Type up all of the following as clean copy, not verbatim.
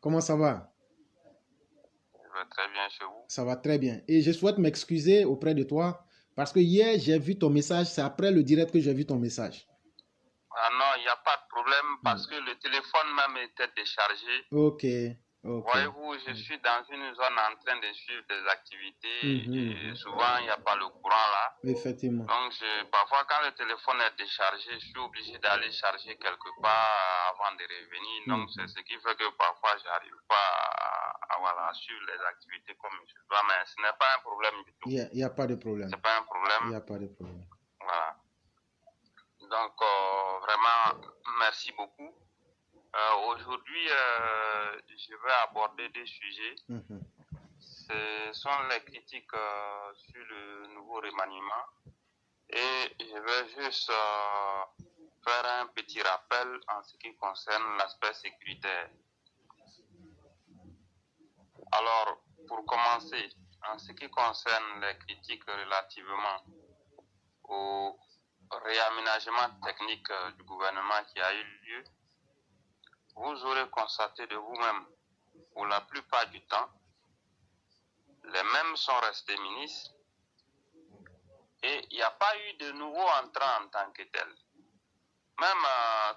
Comment ça va? Je vais très bien chez vous. Ça va très bien. Et je souhaite m'excuser auprès de toi parce que hier, j'ai vu ton message. C'est après le direct que j'ai vu ton message. Ah non, il n'y a pas de problème Hmm. parce que le téléphone même était déchargé. Ok, ok. Voyez-vous, je suis dans une zone en train de suivre des activités et Mhm. souvent il n'y a pas le courant là. Effectivement. Donc parfois quand le téléphone est déchargé, je suis obligé d'aller charger quelque part avant de revenir. Donc c'est Mhm. ce qui fait que parfois je n'arrive pas voilà, à suivre les activités comme je dois. Mais ce n'est pas un problème du tout. Il y a pas de problème. C'est pas un Il problème. n'y a pas de problème. Voilà. Donc vraiment, merci beaucoup. Aujourd'hui, je vais aborder des sujets. Mhm. Ce sont les critiques sur le nouveau remaniement. Et je vais juste faire un petit rappel en ce qui concerne l'aspect sécuritaire. Alors, pour commencer, en ce qui concerne les critiques relativement au réaménagement technique du gouvernement qui a eu lieu, vous aurez constaté de vous-même, pour la plupart du temps, les mêmes sont restés ministres et il n'y a pas eu de nouveaux entrants en tant que tels. Même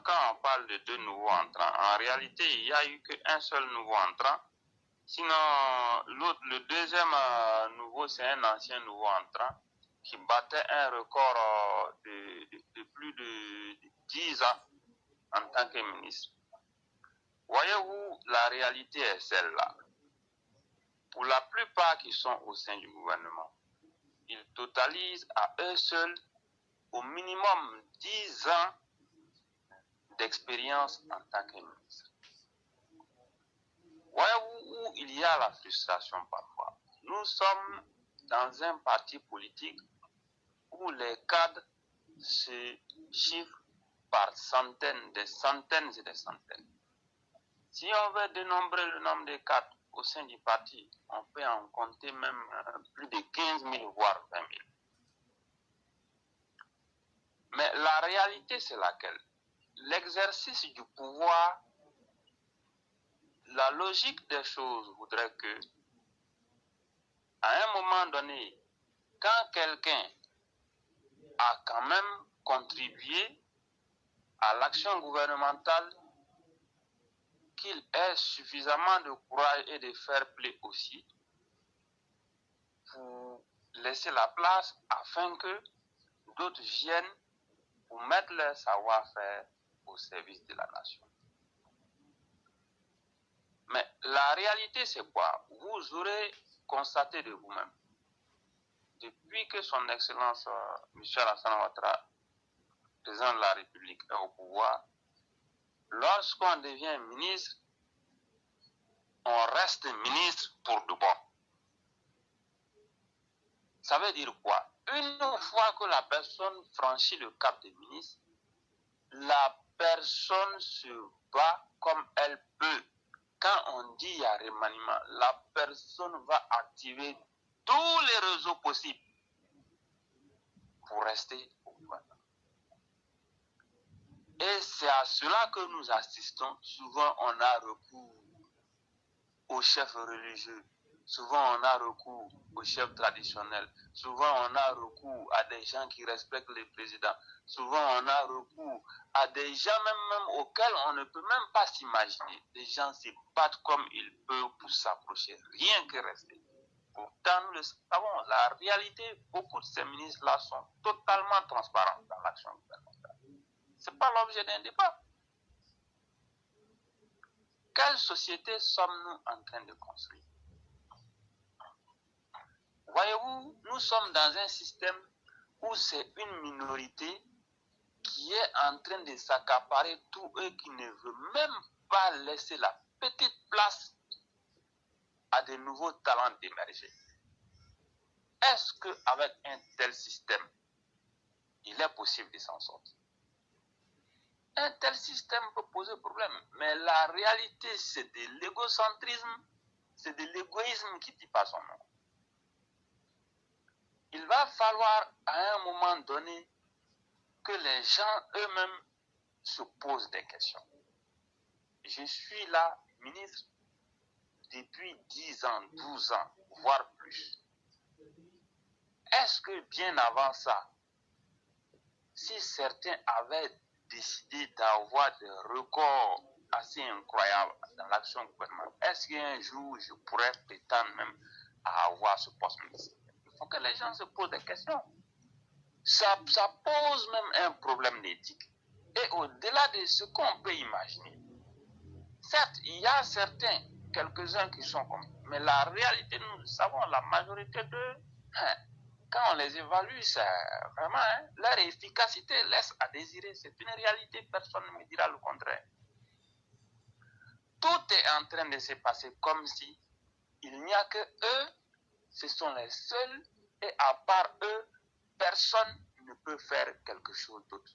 quand on parle de deux nouveaux entrants, en réalité, il n'y a eu qu'un seul nouveau entrant. Sinon, le deuxième nouveau, c'est un ancien nouveau entrant qui battait un record de plus de 10 ans en tant que ministre. Voyez-vous, la réalité est celle-là. Pour la plupart qui sont au sein du gouvernement, ils totalisent à eux seuls au minimum 10 ans d'expérience en tant que ministre. Voyez-vous où il y a la frustration parfois. Nous sommes dans un parti politique où les cadres se chiffrent par centaines, des centaines et des centaines. Si on veut dénombrer le nombre de cadres au sein du parti, on peut en compter même plus de 15 000, voire 20 000. Mais la réalité, c'est laquelle? L'exercice du pouvoir, la logique des choses voudrait que, à un moment donné, quand quelqu'un a quand même contribué à l'action gouvernementale, qu'il ait suffisamment de courage et de fair play aussi pour laisser la place afin que d'autres viennent pour mettre leur savoir-faire au service de la nation. Mais la réalité, c'est quoi? Vous aurez constaté de vous-même, depuis que son Excellence Michel Alassane Ouattara, président de la République, est au pouvoir, lorsqu'on devient ministre, on reste ministre pour de bon. Ça veut dire quoi? Une fois que la personne franchit le cap de ministre, la personne se bat comme elle peut. Quand on dit il y a remaniement, la personne va activer tous les réseaux possibles pour rester au gouvernement. Et c'est à cela que nous assistons. Souvent, on a recours aux chefs religieux. Souvent, on a recours aux chefs traditionnels. Souvent, on a recours à des gens qui respectent le président. Souvent, on a recours à des gens même auxquels on ne peut même pas s'imaginer. Les gens se battent comme ils peuvent pour s'approcher, rien que rester. Pourtant, nous le savons, la réalité, beaucoup de ces ministres-là sont totalement transparents dans l'action gouvernementale. Ce n'est pas l'objet d'un débat. Quelle société sommes-nous en train de construire? Voyez-vous, nous sommes dans un système où c'est une minorité qui est en train de s'accaparer tout et qui ne veut même pas laisser la petite place à de nouveaux talents d'émerger. Est-ce qu'avec un tel système, il est possible de s'en sortir? Un tel système peut poser problème, mais la réalité, c'est de l'égocentrisme, c'est de l'égoïsme qui dit pas son nom. Il va falloir à un moment donné que les gens eux-mêmes se posent des questions. Je suis là, ministre, depuis 10 ans, 12 ans, voire plus. Est-ce que bien avant ça, si certains avaient décidé d'avoir des records assez incroyables dans l'action gouvernementale, est-ce qu'un jour je pourrais prétendre même à avoir ce poste ministériel? Il faut que les gens se posent des questions. Ça pose même un problème d'éthique. Et au-delà de ce qu'on peut imaginer, certes, il y a certains, quelques-uns qui sont comme ça, mais la réalité, nous savons, la majorité d'eux, quand on les évalue, c'est vraiment, leur efficacité laisse à désirer. C'est une réalité, personne ne me dira le contraire. Tout est en train de se passer comme si il n'y a que eux, ce sont les seuls, et à part eux, personne ne peut faire quelque chose d'autre.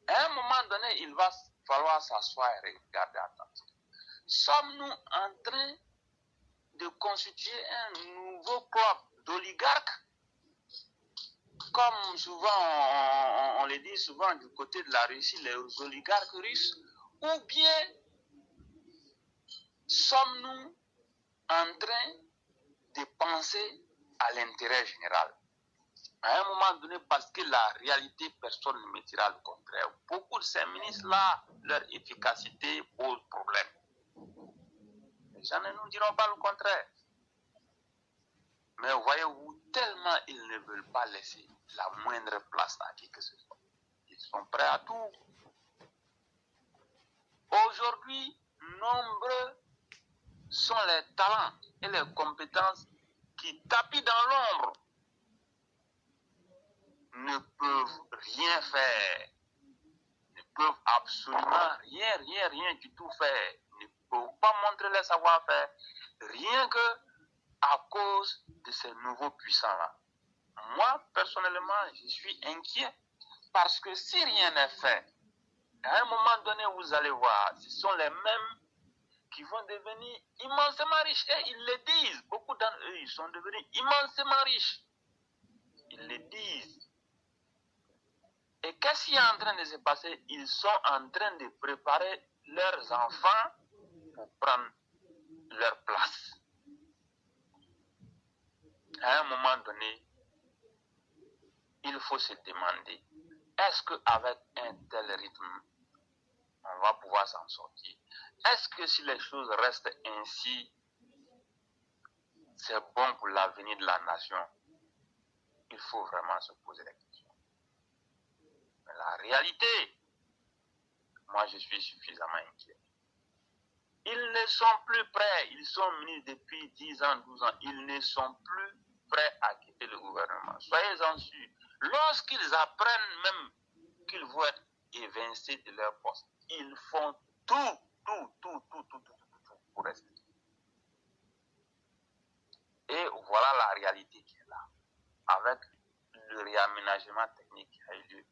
À un moment donné, il va falloir s'asseoir et regarder attentivement. Sommes-nous en train de constituer un nouveau club d'oligarques, comme souvent on le dit souvent du côté de la Russie, les oligarques russes, ou bien sommes-nous en train de penser à l'intérêt général? À un moment donné, parce que la réalité, personne ne me dira le contraire. Beaucoup de ces ministres-là, leur efficacité pose problème. Les gens ne nous diront pas le contraire. Mais voyez-vous, tellement ils ne veulent pas laisser la moindre place à qui que ce soit. Ils sont prêts à tout. Aujourd'hui, nombreux sont les talents et les compétences qui tapis dans l'ombre, ne peuvent rien faire, ne peuvent absolument rien du tout faire, ne peuvent pas montrer leur savoir-faire, rien que à cause de ces nouveaux puissants-là. Moi, personnellement, je suis inquiet parce que si rien n'est fait, à un moment donné, vous allez voir, ce sont les mêmes qui vont devenir immensément riches. Et ils le disent, beaucoup d'entre eux, ils sont devenus immensément riches. Ils le disent. Et qu'est-ce qui est en train de se passer? Ils sont en train de préparer leurs enfants pour prendre leur place. À un moment donné, il faut se demander, est-ce qu'avec un tel rythme, on va pouvoir s'en sortir? Est-ce que si les choses restent ainsi, c'est bon pour l'avenir de la nation? Il faut vraiment se poser la question. Mais la réalité, moi je suis suffisamment inquiet. Ils ne sont plus prêts, ils sont ministres depuis 10 ans, 12 ans, ils ne sont plus prêts à quitter le gouvernement. Soyez-en sûrs. Lorsqu'ils apprennent même qu'ils vont être évincés de leur poste, ils font tout pour rester. Et voilà la réalité qui est là. Avec le réaménagement technique qui a eu lieu,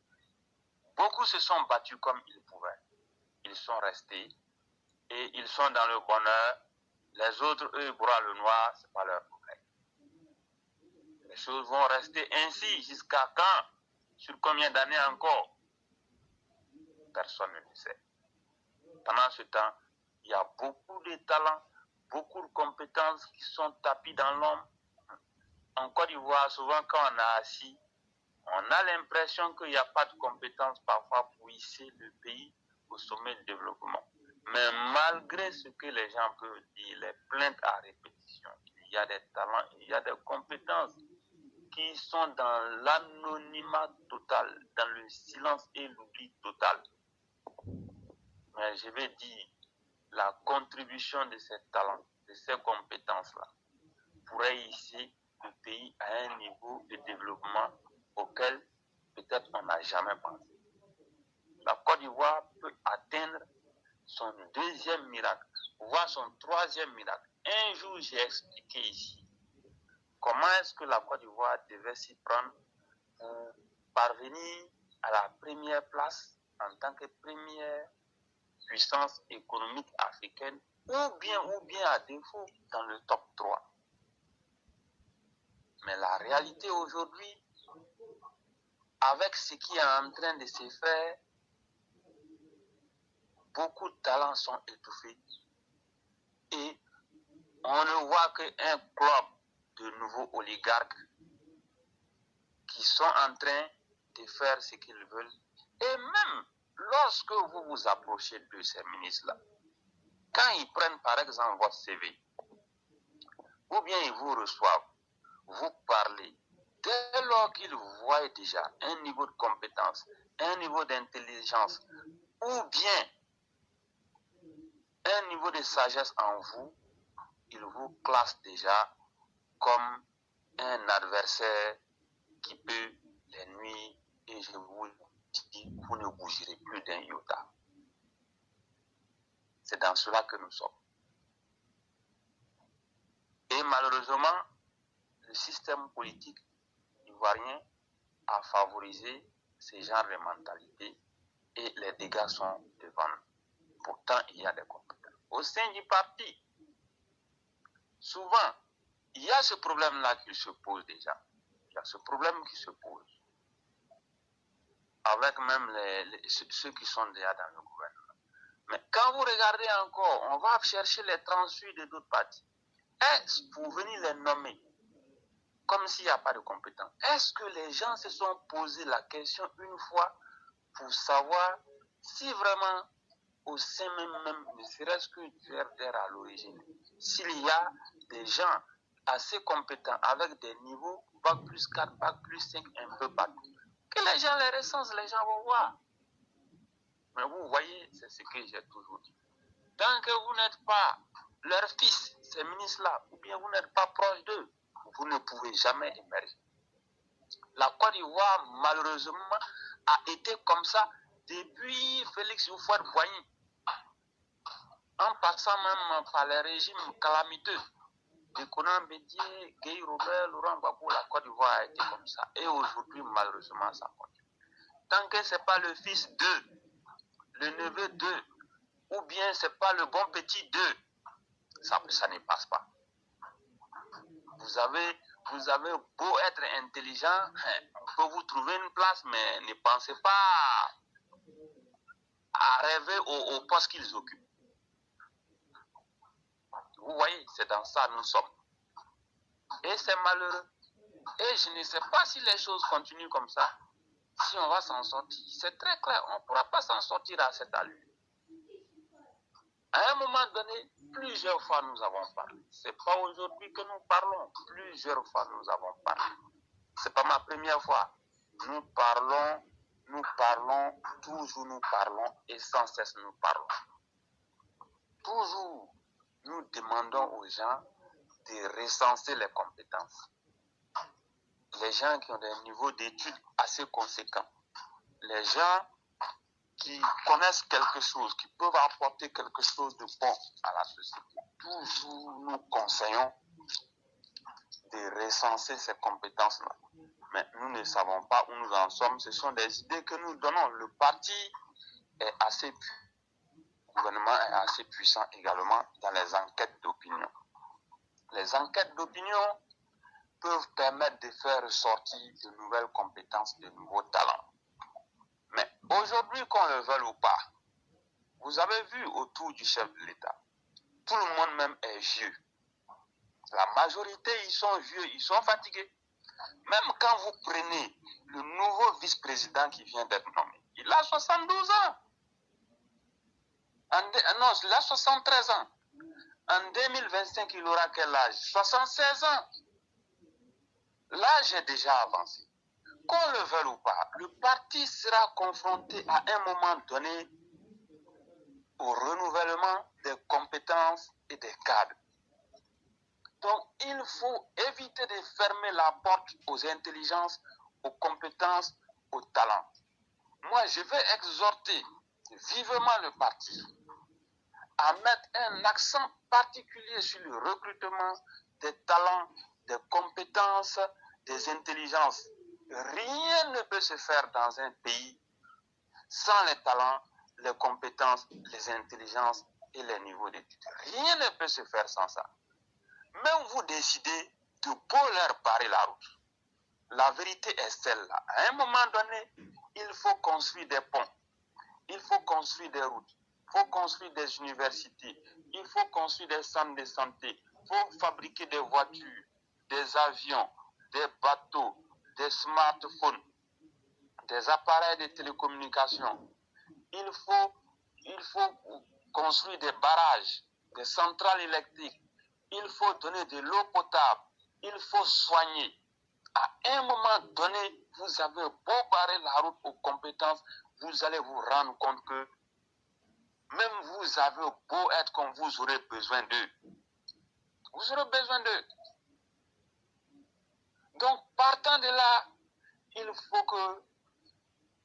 beaucoup se sont battus comme ils pouvaient. Ils sont restés et ils sont dans le bonheur. Les autres, eux, broient le noir, ce n'est pas leur problème. Les choses vont rester ainsi jusqu'à quand? Sur combien d'années encore? Personne ne le sait. Pendant ce temps, il y a beaucoup de talents, beaucoup de compétences qui sont tapis dans l'ombre. En Côte d'Ivoire, souvent quand on est assis, on a l'impression qu'il n'y a pas de compétences parfois pour hisser le pays au sommet du développement. Mais malgré ce que les gens peuvent dire, les plaintes à répétition, il y a des talents, il y a des compétences qui sont dans l'anonymat total, dans le silence et l'oubli total. Mais je vais dire, la contribution de ces talents, de ces compétences-là, pourrait hisser le pays à un niveau de développement auquel peut-être on n'a jamais pensé. La Côte d'Ivoire peut atteindre son deuxième miracle, voire son troisième miracle. Un jour, j'ai expliqué ici comment est-ce que la Côte d'Ivoire devait s'y prendre pour parvenir à la première place en tant que première puissance économique africaine, ou bien à défaut dans le top 3. Mais la réalité aujourd'hui, avec ce qui est en train de se faire, beaucoup de talents sont étouffés. on ne voit qu'un club de nouveaux oligarques qui sont en train de faire ce qu'ils veulent. Et même lorsque vous vous approchez de ces ministres-là, quand ils prennent par exemple votre CV, ou bien ils vous reçoivent, vous parlez, dès lors qu'ils voient déjà un niveau de compétence, un niveau d'intelligence, ou bien un niveau de sagesse en vous, ils vous classent déjà comme un adversaire qui peut les nuire, et je vous dis, vous ne bougerez plus d'un iota. C'est dans cela que nous sommes. Et malheureusement, le système politique ivoirien a favorisé ce genre de mentalité et les dégâts sont devant nous. Pourtant, il y a des compétences. Au sein du parti, souvent, il y a ce problème-là qui se pose déjà. Il y a ce problème qui se pose. Avec même ceux qui sont déjà dans le gouvernement. Mais quand vous regardez encore, on va chercher les transfuges de d'autres partis. Est-ce pour venir les nommer comme s'il n'y a pas de compétence? Est-ce que les gens se sont posé la question une fois pour savoir si vraiment au sein même, ne serait-ce que du RDR à l'origine, s'il y a des gens assez compétents avec des niveaux Bac plus 4, Bac plus 5, un peu partout, que les gens les recensent, les gens vont voir. Mais vous voyez, c'est ce que j'ai toujours dit. Tant que vous n'êtes pas leur fils, ces ministres-là, ou bien vous n'êtes pas proche d'eux, vous ne pouvez jamais émerger. La Côte d'Ivoire, malheureusement, a été comme ça depuis Félix Houphouët-Boigny, en passant même par les régimes calamiteux de Konan Bédié, Guy Robert, Laurent Gbagbo. La Côte d'Ivoire a été comme ça. Et aujourd'hui, malheureusement, ça continue. Tant que ce n'est pas le fils d'eux, le neveu d'eux, ou bien ce n'est pas le bon petit d'eux, ça ne passe pas. Vous avez beau être intelligent, on peut vous trouver une place, mais ne pensez pas à rêver au poste qu'ils occupent. Vous voyez, c'est dans ça nous sommes. Et c'est malheureux. Et je ne sais pas si les choses continuent comme ça, si on va s'en sortir. C'est très clair, on ne pourra pas s'en sortir à cette allure. À un moment donné, plusieurs fois nous avons parlé. Ce n'est pas aujourd'hui que nous parlons. Plusieurs fois nous avons parlé. Ce n'est pas ma première fois. Nous parlons, toujours nous parlons et sans cesse nous parlons. Toujours nous demandons aux gens de recenser les compétences. Les gens qui ont des niveaux d'études assez conséquents. Les gens qui connaissent quelque chose, qui peuvent apporter quelque chose de bon à la société. Toujours nous conseillons de recenser ces compétences-là. Mais nous ne savons pas où nous en sommes. Ce sont des idées que nous donnons. Le parti est assez puissant. Le gouvernement est assez puissant également dans les enquêtes d'opinion. Les enquêtes d'opinion peuvent permettre de faire ressortir de nouvelles compétences, de nouveaux talents. Mais aujourd'hui, qu'on le veuille ou pas, vous avez vu autour du chef de l'État, tout le monde même est vieux. La majorité, ils sont vieux, ils sont fatigués. Même quand vous prenez le nouveau vice-président qui vient d'être nommé, il a 72 ans. Non, il a 73 ans. En 2025, il aura quel âge? 76 ans. L'âge est déjà avancé. Qu'on le veuille ou pas, le parti sera confronté à un moment donné au renouvellement des compétences et des cadres. Donc, il faut éviter de fermer la porte aux intelligences, aux compétences, aux talents. Moi, je vais exhorter vivement le parti à mettre un accent particulier sur le recrutement des talents, des compétences, des intelligences. Rien ne peut se faire dans un pays sans les talents, les compétences, les intelligences et les niveaux d'études. Rien ne peut se faire sans ça. Même vous décidez de beau leur barrer la route. La vérité est celle-là. À un moment donné, il faut construire des ponts. Il faut construire des routes. Il faut construire des universités. Il faut construire des centres de santé. faut fabriquer des voitures, des avions, des bateaux, des smartphones, des appareils de télécommunication. Il faut construire des barrages, des centrales électriques. Il faut donner de l'eau potable. Il faut soigner. À un moment donné, vous avez beau barrer la route aux compétences, vous allez vous rendre compte que même vous avez beau être comme vous aurez besoin d'eux. Vous aurez besoin d'eux. Donc, partant de là, il faut que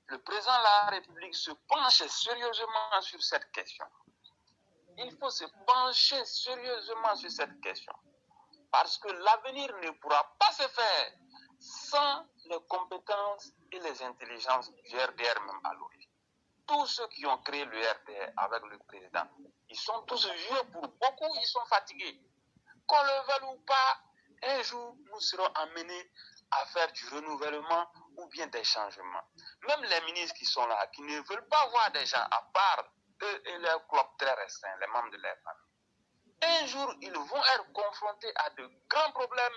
le président de la République se penche sérieusement sur cette question. Il faut se pencher sérieusement sur cette question. Parce que l'avenir ne pourra pas se faire sans les compétences et les intelligences du RDR même à l'origine. Tous ceux qui ont créé le RDR avec le président, ils sont tous vieux pour beaucoup, ils sont fatigués. Qu'on le veuille ou pas, un jour, nous serons amenés à faire du renouvellement ou bien des changements. Même les ministres qui sont là, qui ne veulent pas voir des gens à part eux et leur club très restreint, les membres de leur famille. Un jour, ils vont être confrontés à de grands problèmes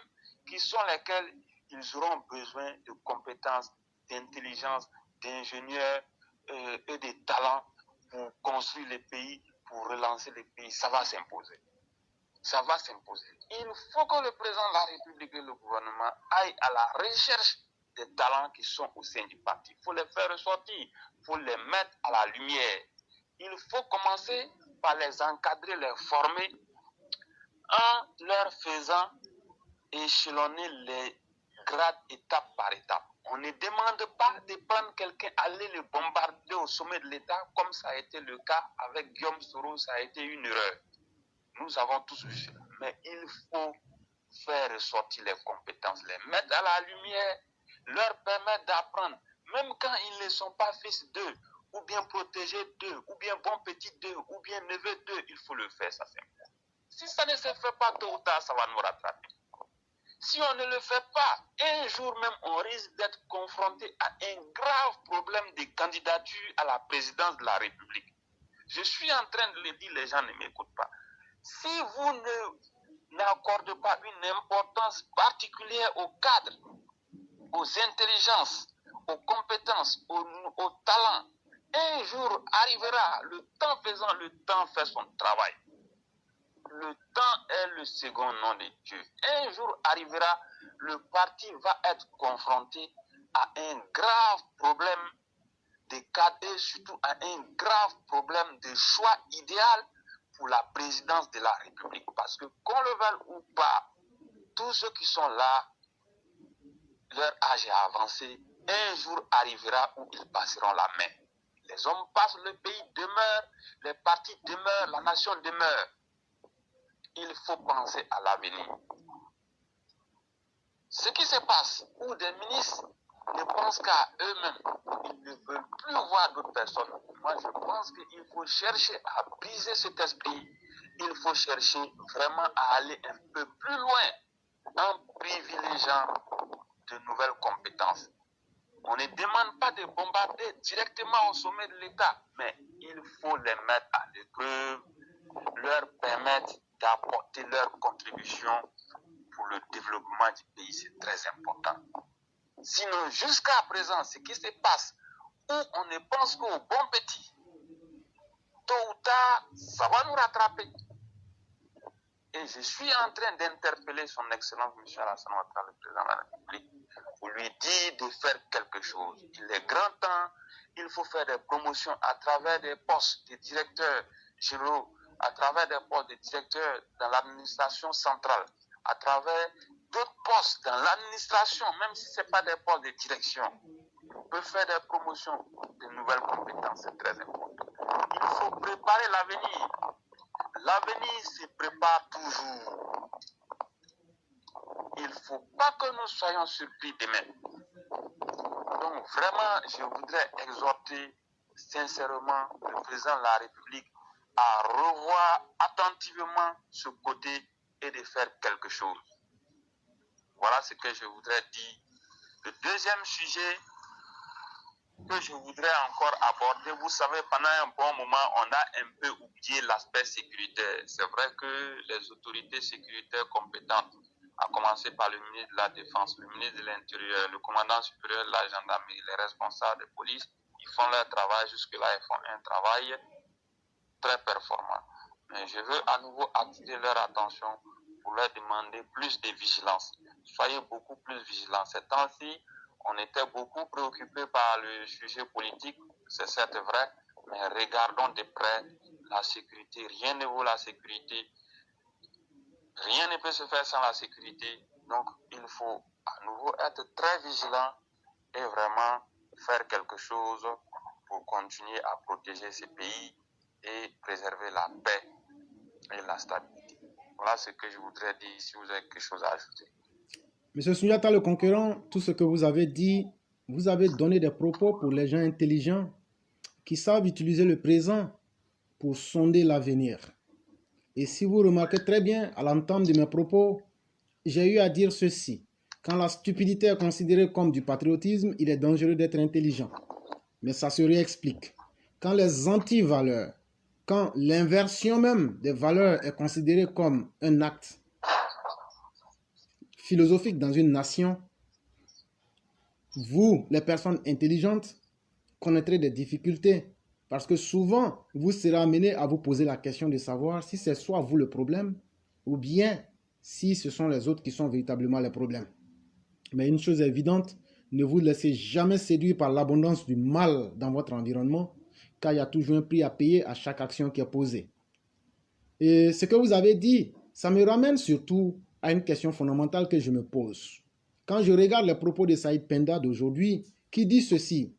qui sont lesquels ils auront besoin de compétences, d'intelligence, d'ingénieurs et de talents pour construire les pays, pour relancer les pays. Ça va s'imposer. Ça va s'imposer. Il faut que le président de la République et le gouvernement aillent à la recherche des talents qui sont au sein du parti. Il faut les faire ressortir, il faut les mettre à la lumière. Il faut commencer par les encadrer, les former, en leur faisant échelonner les grades étape par étape. On ne demande pas de prendre quelqu'un, aller le bombarder au sommet de l'État, comme ça a été le cas avec Guillaume Soro, ça a été une erreur. Nous avons tous vu cela. Mais il faut faire ressortir les compétences, les mettre à la lumière, leur permettre d'apprendre, même quand ils ne sont pas fils d'eux, ou bien protégés d'eux, ou bien bons petits d'eux, ou bien neveux d'eux, il faut le faire, ça c'est important. Si ça ne se fait pas tôt ou tard, ça va nous rattraper. Si on ne le fait pas, un jour même, on risque d'être confronté à un grave problème de candidature à la présidence de la République. Je suis en train de le dire, les gens ne m'écoutent pas. Si vous n'accordez pas une importance particulière aux cadres, aux intelligences, aux compétences, aux talents, un jour arrivera, le temps faisant, le temps fait son travail. Le temps est le second nom de Dieu. Un jour arrivera, le parti va être confronté à un grave problème de cadre et surtout à un grave problème de choix idéal pour la présidence de la République. Parce que qu'on le veuille ou pas, tous ceux qui sont là, leur âge est avancé, un jour arrivera où ils passeront la main. Les hommes passent, le pays demeure, les partis demeurent, la nation demeure. Il faut penser à l'avenir. Ce qui se passe, où des ministres ne pensent qu'à eux-mêmes, ils ne veulent plus voir d'autres personnes. Moi, je pense qu'il faut chercher à briser cet esprit. Il faut chercher vraiment à aller un peu plus loin en privilégiant de nouvelles compétences. On ne demande pas de bombarder directement au sommet de l'État, mais il faut les mettre à l'épreuve, leur permettre d'apporter leur contribution pour le développement du pays, c'est très important. Sinon, jusqu'à présent, ce qui se passe, où on ne pense qu'aux bons petits, tôt ou tard, ça va nous rattraper. Et je suis en train d'interpeller son Excellence M. Alassane Ouattara, le président de la République, pour lui dire de faire quelque chose. Il est grand temps, il faut faire des promotions à travers des postes de directeurs généraux, à travers des postes de directeurs dans l'administration centrale, à travers d'autres postes dans l'administration, même si ce n'est pas des postes de direction. On peut faire des promotions, de nouvelles compétences, c'est très important. Il faut préparer l'avenir. L'avenir se prépare toujours. Il ne faut pas que nous soyons surpris demain. Donc vraiment, je voudrais exhorter sincèrement le président de la République à revoir attentivement ce côté et de faire quelque chose. Voilà ce que je voudrais dire. Le deuxième sujet, que je voudrais encore aborder. Vous savez, pendant un bon moment, on a un peu oublié l'aspect sécuritaire. C'est vrai que les autorités sécuritaires compétentes, à commencer par le ministre de la Défense, le ministre de l'Intérieur, le commandant supérieur de la gendarmerie, les responsables de police, ils font leur travail. Jusque-là, ils font un travail très performant. Mais je veux à nouveau attirer leur attention pour leur demander plus de vigilance. Soyez beaucoup plus vigilants. Ces temps-ci, on était beaucoup préoccupés par le sujet politique, c'est certes vrai, mais regardons de près la sécurité. Rien ne vaut la sécurité. Rien ne peut se faire sans la sécurité. Donc, il faut à nouveau être très vigilant et vraiment faire quelque chose pour continuer à protéger ces pays et préserver la paix et la stabilité. Voilà ce que je voudrais dire, si vous avez quelque chose à ajouter. Monsieur Sundiata le Conquérant, tout ce que vous avez dit, vous avez donné des propos pour les gens intelligents qui savent utiliser le présent pour sonder l'avenir. Et si vous remarquez très bien, à l'entame de mes propos, j'ai eu à dire ceci. Quand la stupidité est considérée comme du patriotisme, il est dangereux d'être intelligent. Mais ça se réexplique. Quand les anti-valeurs, quand l'inversion même des valeurs est considérée comme un acte philosophique dans une nation, vous, les personnes intelligentes, connaîtrez des difficultés. Parce que souvent, vous serez amené à vous poser la question de savoir si c'est soit vous le problème, ou bien si ce sont les autres qui sont véritablement les problèmes. Mais une chose est évidente, ne vous laissez jamais séduire par l'abondance du mal dans votre environnement, car il y a toujours un prix à payer à chaque action qui est posée. Et ce que vous avez dit, ça me ramène surtout à une question fondamentale que je me pose. Quand je regarde les propos de Saïd Penda d'aujourd'hui, qui dit ceci,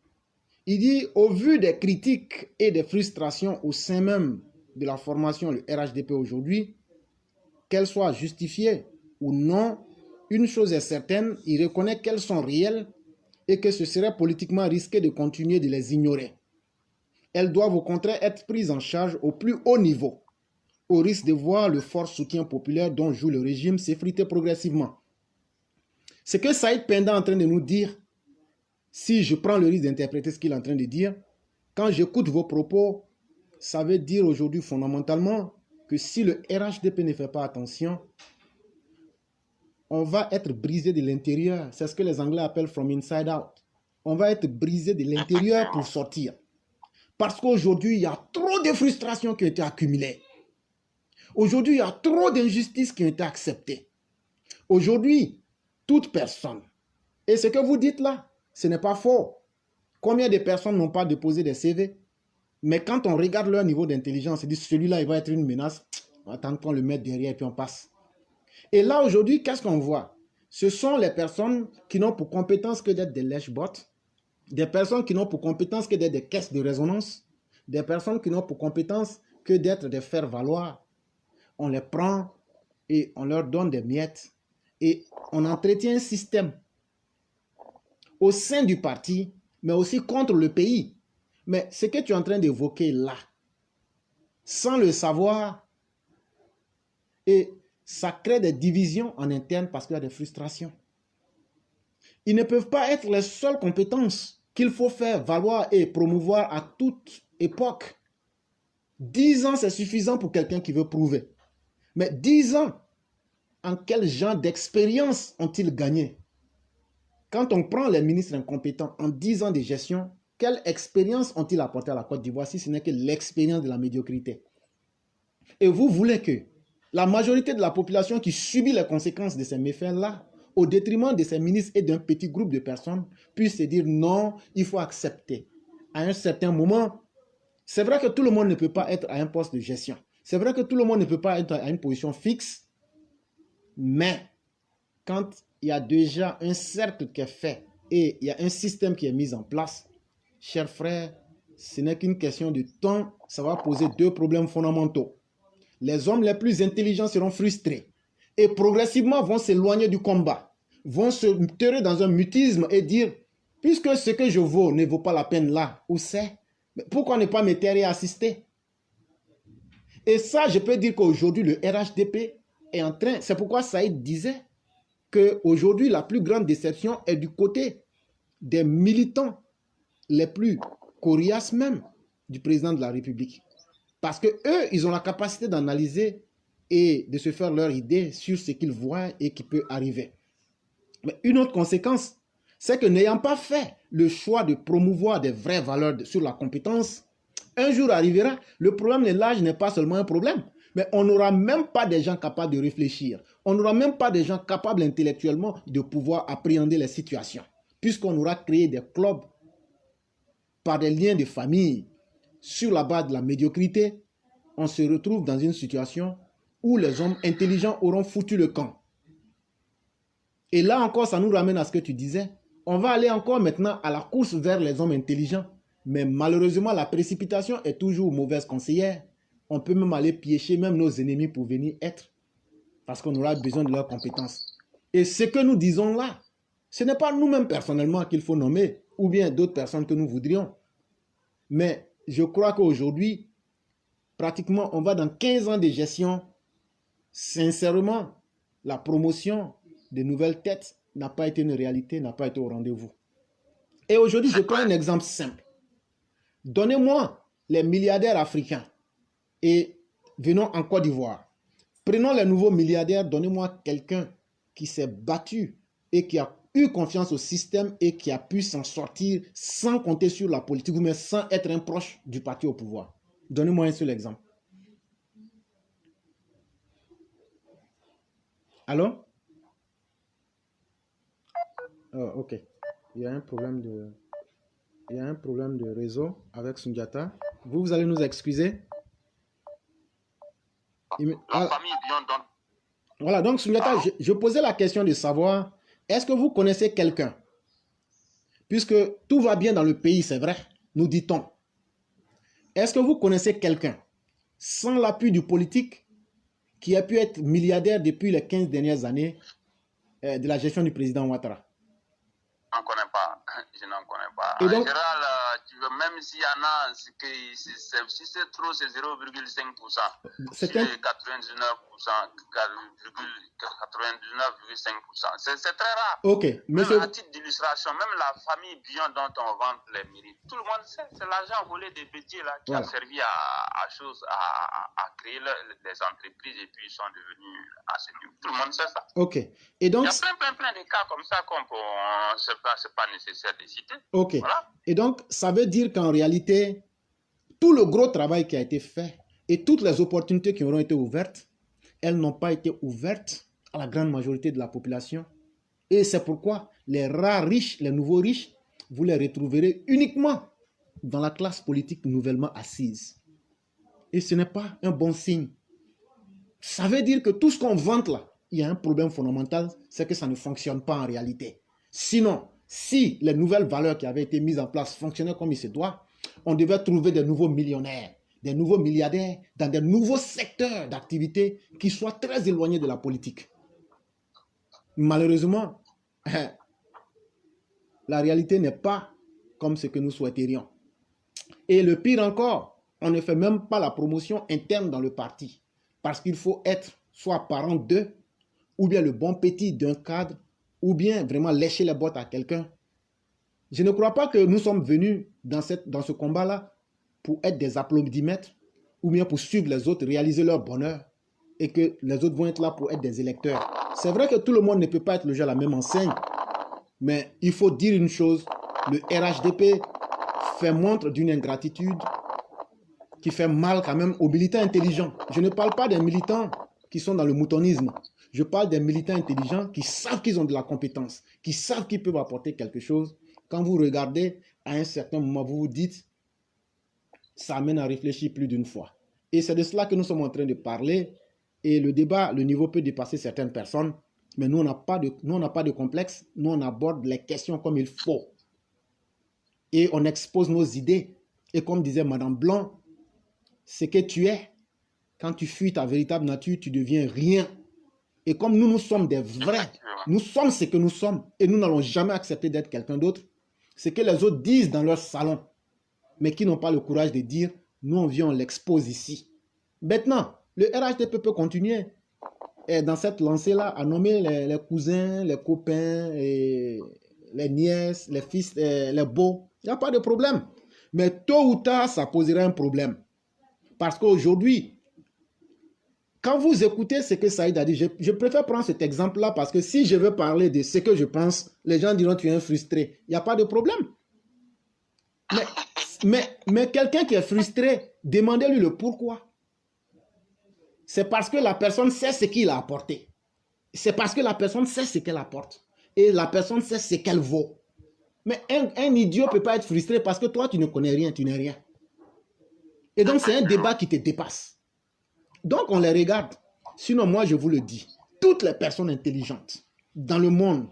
il dit, au vu des critiques et des frustrations au sein même de la formation, le RHDP aujourd'hui, qu'elles soient justifiées ou non, une chose est certaine, il reconnaît qu'elles sont réelles et que ce serait politiquement risqué de continuer de les ignorer. Elles doivent au contraire être prises en charge au plus haut niveau, au risque de voir le fort soutien populaire dont joue le régime s'effriter progressivement. Ce que Saïd Penda est en train de nous dire, si je prends le risque d'interpréter ce qu'il est en train de dire, quand j'écoute vos propos, ça veut dire aujourd'hui fondamentalement que si le RHDP ne fait pas attention, on va être brisé de l'intérieur. C'est ce que les Anglais appellent from inside out. On va être brisé de l'intérieur pour sortir. Parce qu'aujourd'hui, il y a trop de frustrations qui ont été accumulées. Aujourd'hui, il y a trop d'injustices qui ont été acceptées. Aujourd'hui, toute personne, et ce que vous dites là, ce n'est pas faux. Combien de personnes n'ont pas déposé des CV? Mais quand on regarde leur niveau d'intelligence, on dit celui-là, il va être une menace. On va attendre qu'on le mette derrière et puis on passe. Et là, aujourd'hui, qu'est-ce qu'on voit? Ce sont les personnes qui n'ont pour compétence que d'être des lèche-bots, des personnes qui n'ont pour compétence que d'être des caisses de résonance, des personnes qui n'ont pour compétence que d'être des faire-valoir. On les prend et on leur donne des miettes et on entretient un système au sein du parti, mais aussi contre le pays. Mais ce que tu es en train d'évoquer là, sans le savoir, et ça crée des divisions en interne parce qu'il y a des frustrations. Ils ne peuvent pas être les seules compétences qu'il faut faire valoir et promouvoir à toute époque. 10 ans, c'est suffisant pour quelqu'un qui veut prouver. Mais 10 ans, en quel genre d'expérience ont-ils gagné? Quand on prend les ministres incompétents en 10 ans de gestion, quelle expérience ont-ils apporté à la Côte d'Ivoire si ce n'est que l'expérience de la médiocrité? Et vous voulez que la majorité de la population qui subit les conséquences de ces méfaits-là, au détriment de ces ministres et d'un petit groupe de personnes, puisse se dire non, il faut accepter. À un certain moment, c'est vrai que tout le monde ne peut pas être à un poste de gestion. C'est vrai que tout le monde ne peut pas être à une position fixe, mais quand il y a déjà un cercle qui est fait et il y a un système qui est mis en place, chers frères, ce n'est qu'une question de temps, ça va poser 2 problèmes fondamentaux. Les hommes les plus intelligents seront frustrés et progressivement vont s'éloigner du combat, vont se terrer dans un mutisme et dire, puisque ce que je vaux ne vaut pas la peine là, où c'est? Pourquoi ne pas me taire et assister? Et ça, je peux dire qu'aujourd'hui, le RHDP est en train, c'est pourquoi Saïd disait qu'aujourd'hui, la plus grande déception est du côté des militants les plus coriaces même du président de la République. Parce que eux, ils ont la capacité d'analyser et de se faire leur idée sur ce qu'ils voient et qui peut arriver. Mais une autre conséquence, c'est que n'ayant pas fait le choix de promouvoir des vraies valeurs sur la compétence, un jour arrivera, le problème de l'âge n'est pas seulement un problème, mais on n'aura même pas des gens capables de réfléchir. On n'aura même pas des gens capables intellectuellement de pouvoir appréhender les situations, puisqu'on aura créé des clubs par des liens de famille sur la base de la médiocrité. On se retrouve dans une situation où les hommes intelligents auront foutu le camp. Et là encore, ça nous ramène à ce que tu disais. On va aller encore maintenant à la course vers les hommes intelligents. Mais malheureusement, la précipitation est toujours mauvaise conseillère. On peut même aller piéger même nos ennemis pour venir être. Parce qu'on aura besoin de leurs compétences. Et ce que nous disons là, ce n'est pas nous-mêmes personnellement qu'il faut nommer, ou bien d'autres personnes que nous voudrions. Mais je crois qu'aujourd'hui, pratiquement, on va dans 15 ans de gestion. Sincèrement, la promotion des nouvelles têtes n'a pas été une réalité, n'a pas été au rendez-vous. Et aujourd'hui, je prends un exemple simple. Donnez-moi les milliardaires africains et venons en Côte d'Ivoire. Prenons les nouveaux milliardaires, donnez-moi quelqu'un qui s'est battu et qui a eu confiance au système et qui a pu s'en sortir sans compter sur la politique ou même sans être un proche du parti au pouvoir. Donnez-moi un seul exemple. Allô? Oh, ok. Il y a un problème de réseau avec Sundiata. Vous allez nous excuser. La famille Bion. Voilà, donc Sundiata, je posais la question de savoir, est-ce que vous connaissez quelqu'un? Puisque tout va bien dans le pays, c'est vrai, nous dit-on. Est-ce que vous connaissez quelqu'un, sans l'appui du politique, qui a pu être milliardaire depuis les 15 dernières années de la gestion du président Ouattara? Je n'en connais pas. Je n'en connais pas. Et En donc, général, même s'il y en a, si c'est trop, c'est 0,5%. c'est Si un... les 99,5%. C'est très rare. Ok, Même monsieur... à titre d'illustration, même la famille Bion dont on vante les mérites, tout le monde sait, c'est l'argent volé des petits là qui Voilà. a servi à créer les entreprises et puis ils sont devenus assez nuls. Tout le monde sait ça. Ok. Et Il donc... y a plein de cas comme ça qu'on peut, c'est pas nécessaire de citer. Ok. Voilà. Et donc, ça veut dire qu'en réalité, tout le gros travail qui a été fait et toutes les opportunités qui auront été ouvertes, elles n'ont pas été ouvertes à la grande majorité de la population. Et c'est pourquoi les rares riches, les nouveaux riches, vous les retrouverez uniquement dans la classe politique nouvellement assise. Et ce n'est pas un bon signe. Ça veut dire que tout ce qu'on vante là, il y a un problème fondamental, c'est que ça ne fonctionne pas en réalité. Sinon, si les nouvelles valeurs qui avaient été mises en place fonctionnaient comme il se doit, on devait trouver des nouveaux millionnaires, des nouveaux milliardaires dans des nouveaux secteurs d'activité qui soient très éloignés de la politique. Malheureusement, la réalité n'est pas comme ce que nous souhaiterions. Et le pire encore, on ne fait même pas la promotion interne dans le parti. Parce qu'il faut être soit parent d'eux, ou bien le bon petit d'un cadre, ou bien vraiment lécher les bottes à quelqu'un. Je ne crois pas que nous sommes venus dans ce combat-là pour être des applaudimètres, ou bien pour suivre les autres, réaliser leur bonheur, et que les autres vont être là pour être des électeurs. C'est vrai que tout le monde ne peut pas être logé à la même enseigne, mais il faut dire une chose, le RHDP fait montre d'une ingratitude qui fait mal quand même aux militants intelligents. Je ne parle pas des militants qui sont dans le moutonisme. Je parle des militants intelligents qui savent qu'ils ont de la compétence, qui savent qu'ils peuvent apporter quelque chose. Quand vous regardez, à un certain moment, vous vous dites, ça amène à réfléchir plus d'une fois. Et c'est de cela que nous sommes en train de parler. Et le débat, le niveau peut dépasser certaines personnes, mais nous, on n'a pas de complexe. Nous, on aborde les questions comme il faut. Et on expose nos idées. Et comme disait Madame Blanc, ce que tu es, quand tu fuis ta véritable nature, tu deviens rien. Et comme nous sommes des vrais, nous sommes ce que nous sommes, et nous n'allons jamais accepter d'être quelqu'un d'autre, ce que les autres disent dans leur salon, mais qui n'ont pas le courage de dire, nous on vient, on l'expose ici. Maintenant, le RHDP peut continuer et dans cette lancée-là à nommer les cousins, les copains, et les nièces, les fils, les beaux. Il n'y a pas de problème. Mais tôt ou tard, ça poserait un problème. Parce qu'aujourd'hui, quand vous écoutez ce que Saïd a dit, je préfère prendre cet exemple-là parce que si je veux parler de ce que je pense, les gens diront tu es un frustré. Il n'y a pas de problème. Mais quelqu'un qui est frustré, demandez-lui le pourquoi. C'est parce que la personne sait ce qu'il a apporté. C'est parce que la personne sait ce qu'elle apporte. Et la personne sait ce qu'elle vaut. Mais un idiot ne peut pas être frustré parce que toi, tu ne connais rien, tu n'es rien. Et donc, c'est un débat qui te dépasse. Donc, on les regarde. Sinon, moi, je vous le dis, toutes les personnes intelligentes dans le monde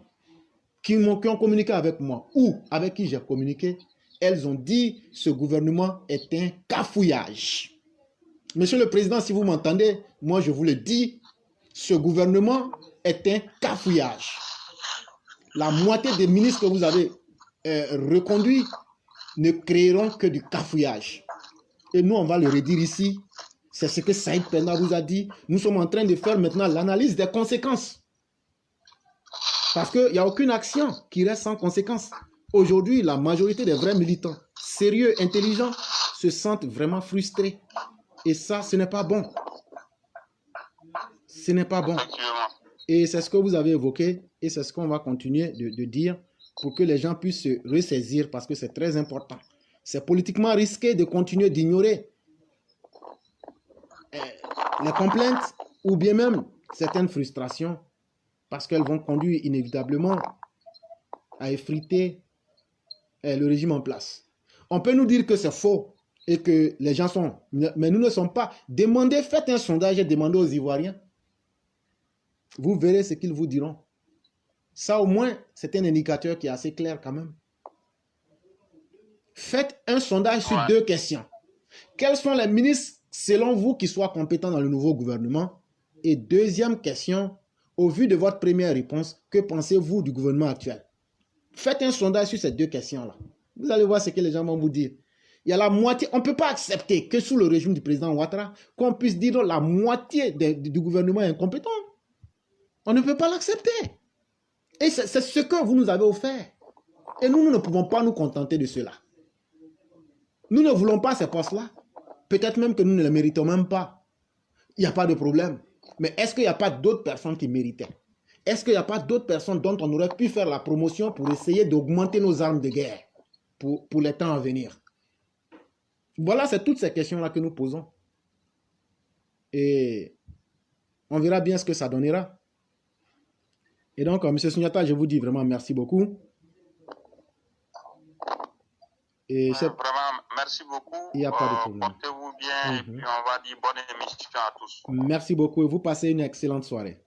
qui ont communiqué avec moi ou avec qui j'ai communiqué, elles ont dit ce gouvernement est un cafouillage. Monsieur le Président, si vous m'entendez, moi, je vous le dis, ce gouvernement est un cafouillage. La moitié des ministres que vous avez reconduits ne créeront que du cafouillage. Et nous, on va le redire ici. C'est ce que Saïd Penda vous a dit. Nous sommes en train de faire maintenant l'analyse des conséquences. Parce qu'il n'y a aucune action qui reste sans conséquences. Aujourd'hui, la majorité des vrais militants, sérieux, intelligents, se sentent vraiment frustrés. Et ça, ce n'est pas bon. Ce n'est pas bon. Et c'est ce que vous avez évoqué et c'est ce qu'on va continuer de dire pour que les gens puissent se ressaisir parce que c'est très important. C'est politiquement risqué de continuer d'ignorer les complaintes ou bien même certaines frustrations parce qu'elles vont conduire inévitablement à effriter le régime en place. On peut nous dire que c'est faux et que les gens sont... Mais nous ne sommes pas... Demandez, faites un sondage et demandez aux Ivoiriens. Vous verrez ce qu'ils vous diront. Ça au moins, c'est un indicateur qui est assez clair quand même. Faites un sondage sur 2 questions. Quels sont les ministres, selon vous, qui soient compétents dans le nouveau gouvernement? Et deuxième question, au vu de votre première réponse, que pensez-vous du gouvernement actuel? Faites un sondage sur ces 2 questions-là. Vous allez voir ce que les gens vont vous dire. Il y a la moitié, on ne peut pas accepter que sous le régime du président Ouattara, qu'on puisse dire la moitié du gouvernement est incompétent. On ne peut pas l'accepter. Et c'est ce que vous nous avez offert. Et nous ne pouvons pas nous contenter de cela. Nous ne voulons pas ces postes-là. Peut-être même que nous ne les méritons même pas. Il n'y a pas de problème. Mais est-ce qu'il n'y a pas d'autres personnes qui méritaient? Est-ce qu'il n'y a pas d'autres personnes dont on aurait pu faire la promotion pour essayer d'augmenter nos armes de guerre pour les temps à venir? Voilà, c'est toutes ces questions-là que nous posons. Et on verra bien ce que ça donnera. Et donc, M. Sunyata, je vous dis vraiment merci beaucoup. Et vraiment, merci beaucoup. Il n'y a pas de problème. Portez-vous bien et puis on va dire bonne émission à tous. Merci beaucoup et vous passez une excellente soirée.